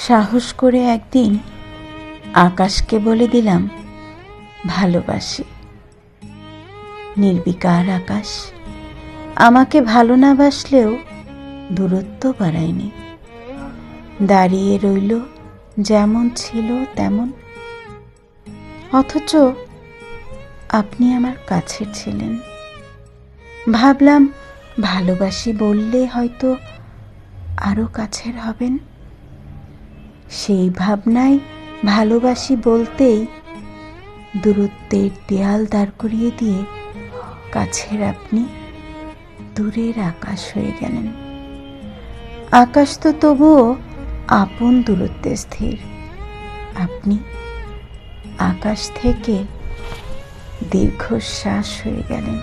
সাহস করে একদিন আকাশকে বলে দিলাম ভালোবাসি। নির্বিকার আকাশ আমাকে ভালো না বাসলেও দূরত্ব বাড়ায়নি, দাঁড়িয়ে রইল যেমন ছিল তেমন। অথচ আপনি আমার কাছের ছিলেন। ভাবলাম ভালোবাসি বললে হয়তো আরো কাছের হবেন। সেই ভাবনায় ভালোবাসি বলতেই দূরত্বের দেয়াল দাঁড় করিয়ে দিয়ে কাছের আপনি দূরের আকাশ হয়ে গেলেন। আকাশ তো তবুও আপন দূরত্বে স্থির, আপনি আকাশ থেকে দীর্ঘশ্বাস হয়ে গেলেন।